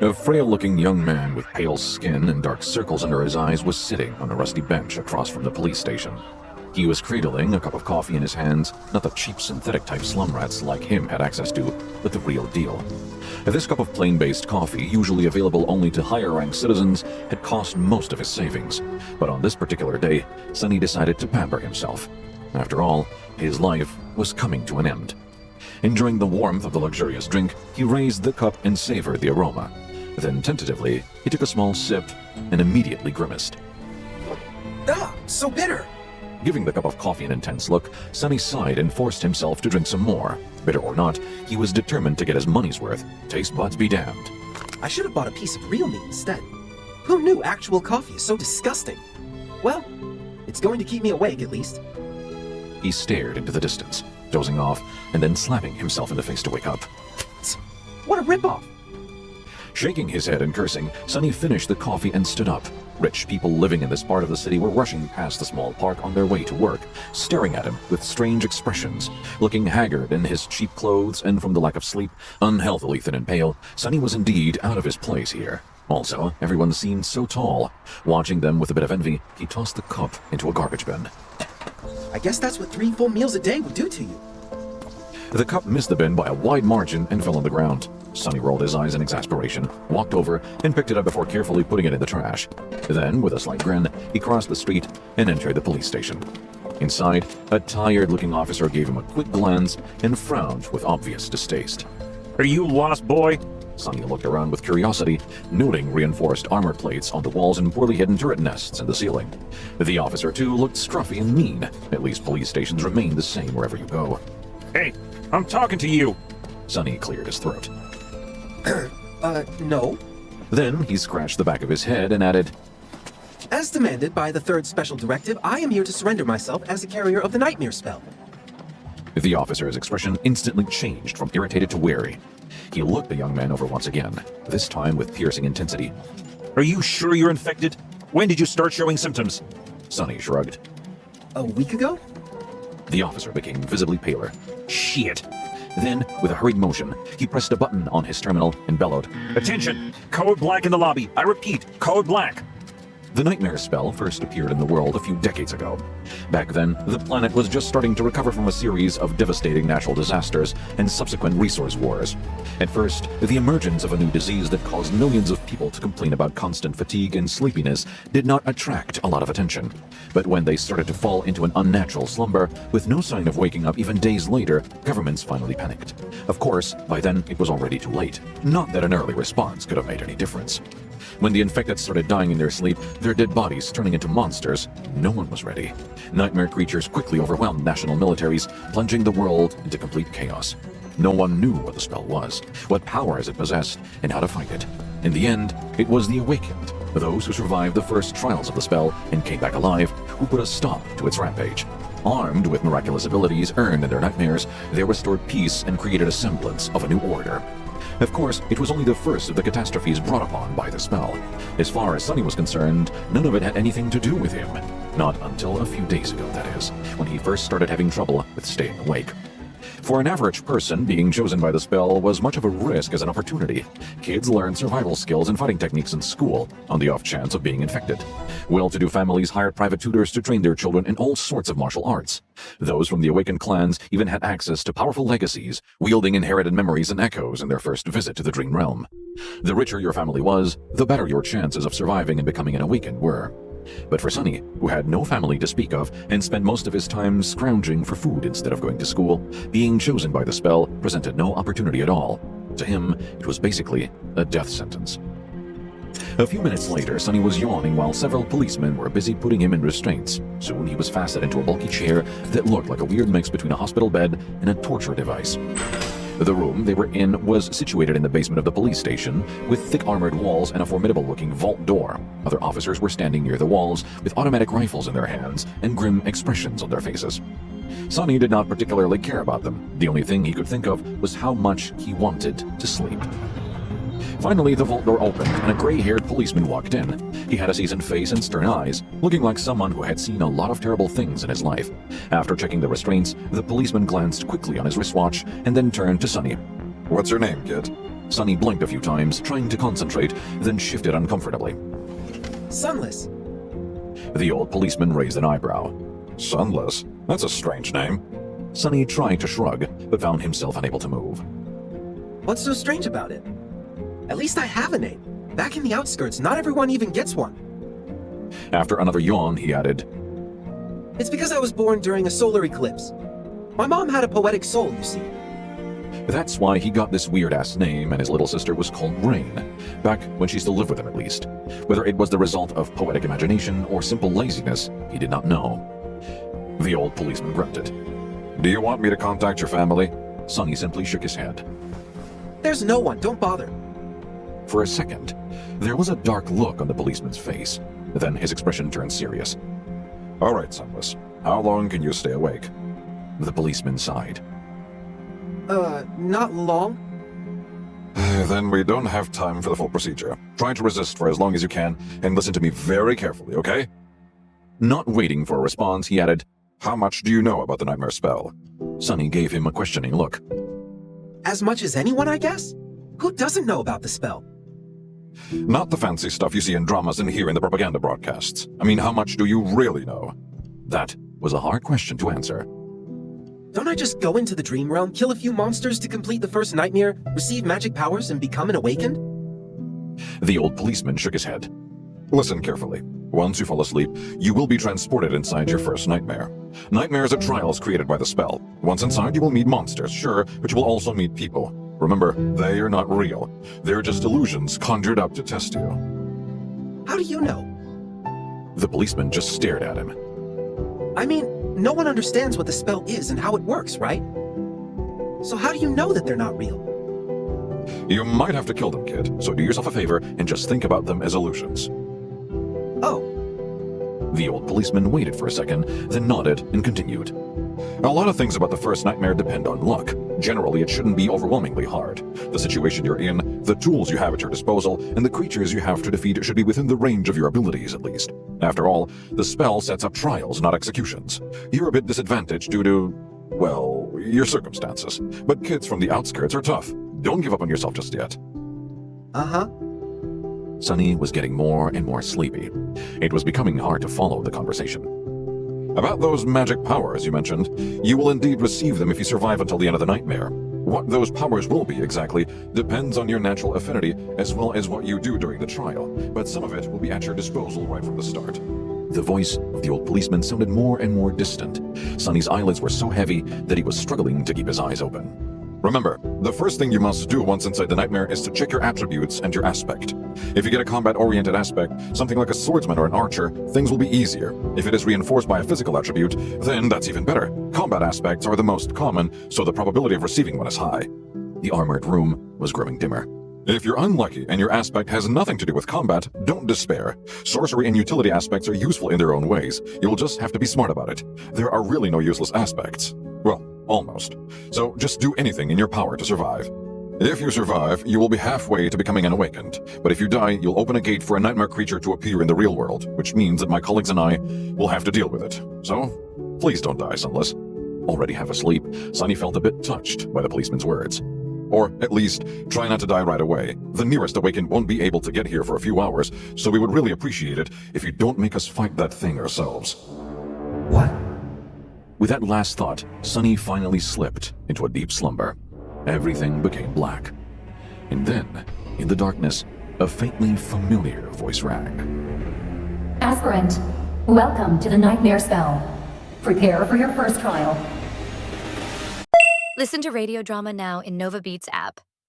A frail-looking young man with pale skin and dark circles under his eyes was sitting on a rusty bench across from the police station. He was cradling a cup of coffee in his hands, not the cheap synthetic-type slum rats like him had access to, but the real deal. This cup of plain-based coffee, usually available only to higher-ranked citizens, had cost most of his savings. But on this particular day, Sonny decided to pamper himself. After all, his life was coming to an end. Enjoying the warmth of the luxurious drink, he raised the cup and savored the aroma. Then, tentatively, he took a small sip and immediately grimaced. Ah, so bitter! Giving the cup of coffee an intense look, Sonny sighed and forced himself to drink some more. Bitter or not, he was determined to get his money's worth. Taste buds be damned. I should have bought a piece of real meat instead. Who knew actual coffee is so disgusting? Well, it's going to keep me awake at least. He stared into the distance, dozing off, and then slapping himself in the face to wake up. What a ripoff! Shaking his head and cursing, Sonny finished the coffee and stood up. Rich people living in this part of the city were rushing past the small park on their way to work, staring at him with strange expressions. Looking haggard in his cheap clothes and from the lack of sleep, unhealthily thin and pale, Sonny was indeed out of his place here. Also, everyone seemed so tall. Watching them with a bit of envy, he tossed the cup into a garbage bin. I guess that's what 3 full meals a day would do to you. The cup missed the bin by a wide margin and fell on the ground. Sonny rolled his eyes in exasperation, walked over, and picked it up before carefully putting it in the trash. Then, with a slight grin, he crossed the street and entered the police station. Inside, a tired-looking officer gave him a quick glance and frowned with obvious distaste. "Are you lost, boy?" Sonny looked around with curiosity, noting reinforced armor plates on the walls and poorly hidden turret nests in the ceiling. The officer, too, looked scruffy and mean. At least police stations remain the same wherever you go. "Hey, I'm talking to you!" Sonny cleared his throat. No. Then he scratched the back of his head and added, As demanded by the 3rd Special Directive, I am here to surrender myself as a carrier of the Nightmare spell. The officer's expression instantly changed from irritated to wary. He looked the young man over once again, this time with piercing intensity. "Are you sure you're infected? When did you start showing symptoms?" Sonny shrugged. A week ago? The officer became visibly paler. "Shit." Then, with a hurried motion, he pressed a button on his terminal and bellowed, "Attention! Code black in the lobby. I repeat, code black." The Nightmare spell first appeared in the world a few decades ago. Back then, the planet was just starting to recover from a series of devastating natural disasters and subsequent resource wars. At first, the emergence of a new disease that caused millions of people to complain about constant fatigue and sleepiness did not attract a lot of attention. But when they started to fall into an unnatural slumber, with no sign of waking up even days later, governments finally panicked. Of course, by then it was already too late. Not that an early response could have made any difference. When the infected started dying in their sleep, their dead bodies turning into monsters, no one was ready. Nightmare creatures quickly overwhelmed national militaries, plunging the world into complete chaos. No one knew what the spell was, what powers it possessed, and how to fight it. In the end, it was the Awakened, those who survived the first trials of the spell and came back alive, who put a stop to its rampage. Armed with miraculous abilities earned in their nightmares, they restored peace and created a semblance of a new order. Of course, it was only the first of the catastrophes brought upon by the spell. As far as Sonny was concerned, none of it had anything to do with him. Not until a few days ago, that is, when he first started having trouble with staying awake. For an average person, being chosen by the spell was much of a risk as an opportunity. Kids learn survival skills and fighting techniques in school, on the off chance of being infected. Well-to-do families hired private tutors to train their children in all sorts of martial arts. Those from the Awakened clans even had access to powerful legacies, wielding inherited memories and echoes in their first visit to the Dream Realm. The richer your family was, the better your chances of surviving and becoming an Awakened were. But for Sonny, who had no family to speak of and spent most of his time scrounging for food instead of going to school, being chosen by the spell presented no opportunity at all. To him, it was basically a death sentence. A few minutes later, Sonny was yawning while several policemen were busy putting him in restraints. Soon he was fastened into a bulky chair that looked like a weird mix between a hospital bed and a torture device. The room they were in was situated in the basement of the police station, with thick armored walls and a formidable-looking vault door. Other officers were standing near the walls, with automatic rifles in their hands and grim expressions on their faces. Sonny did not particularly care about them. The only thing he could think of was how much he wanted to sleep. Finally, the vault door opened, and a gray-haired policeman walked in. He had a seasoned face and stern eyes, looking like someone who had seen a lot of terrible things in his life. After checking the restraints, the policeman glanced quickly on his wristwatch and then turned to Sonny. "What's your name, kid?" Sunny blinked a few times, trying to concentrate, then shifted uncomfortably. Sunless. The old policeman raised an eyebrow. Sunless? That's a strange name. Sunny tried to shrug, but found himself unable to move. What's so strange about it? At least I have a name. Back in the outskirts, not everyone even gets one. After another yawn, he added, It's because I was born during a solar eclipse. My mom had a poetic soul, you see. That's why he got this weird-ass name, and his little sister was called Rain, back when she still lived with him at least. Whether it was the result of poetic imagination or simple laziness, he did not know. The old policeman grunted. Do you want me to contact your family? Sunny simply shook his head. There's no one, don't bother. For a second, there was a dark look on the policeman's face. Then his expression turned serious. All right, Sunless. How long can you stay awake? The policeman sighed. Not long. Then we don't have time for the full procedure. Try to resist for as long as you can, and listen to me very carefully, okay? Not waiting for a response, he added, How much do you know about the nightmare spell? Sunny gave him a questioning look. As much as anyone, I guess? Who doesn't know about the spell? Not the fancy stuff you see in dramas and hear in the propaganda broadcasts. I mean, how much do you really know? That was a hard question to answer. Don't I just go into the dream realm, kill a few monsters to complete the first nightmare, receive magic powers, and become an awakened? The old policeman shook his head. Listen carefully. Once you fall asleep, you will be transported inside your first nightmare. Nightmares are trials created by the spell. Once inside, you will meet monsters, sure, but you will also meet people. Remember, they are not real. They're just illusions conjured up to test you. How do you know? The policeman just stared at him. I mean, no one understands what the spell is and how it works, right? So how do you know that they're not real? You might have to kill them, kid, so do yourself a favor and just think about them as illusions. Oh, The old policeman waited for a second, then nodded and continued. A lot of things about the first nightmare depend on luck. Generally, it shouldn't be overwhelmingly hard. The situation you're in, the tools you have at your disposal, and the creatures you have to defeat should be within the range of your abilities, at least. After all, the spell sets up trials, not executions. You're a bit disadvantaged due to, well, your circumstances. But kids from the outskirts are tough. Don't give up on yourself just yet. uh-huh. Sunny was getting more and more sleepy. It was becoming hard to follow the conversation. About those magic powers you mentioned, you will indeed receive them if you survive until the end of the nightmare. What those powers will be exactly depends on your natural affinity as well as what you do during the trial, but some of it will be at your disposal right from the start. The voice of the old policeman sounded more and more distant. Sunny's eyelids were so heavy that he was struggling to keep his eyes open. Remember, the first thing you must do once inside the nightmare is to check your attributes and your aspect. If you get a combat-oriented aspect, something like a swordsman or an archer, things will be easier. If it is reinforced by a physical attribute, then that's even better. Combat aspects are the most common, so the probability of receiving one is high. The armored room was growing dimmer. If you're unlucky and your aspect has nothing to do with combat, don't despair. Sorcery and utility aspects are useful in their own ways. You'll just have to be smart about it. There are really no useless aspects. Well, almost. So just do anything in your power to survive. If you survive, you will be halfway to becoming an awakened. But if you die, you'll open a gate for a nightmare creature to appear in the real world, which means that my colleagues and I will have to deal with it. So, please don't die, Sunless. Already half asleep, Sunny felt a bit touched by the policeman's words. Or, at least, try not to die right away. The nearest awakened won't be able to get here for a few hours, so we would really appreciate it if you don't make us fight that thing ourselves. What? With that last thought, Sunny finally slipped into a deep slumber. Everything became black. And then, in the darkness, a faintly familiar voice rang. Aspirant, welcome to the Nightmare Spell. Prepare for your first trial. Listen to radio drama now in Nova Beats app.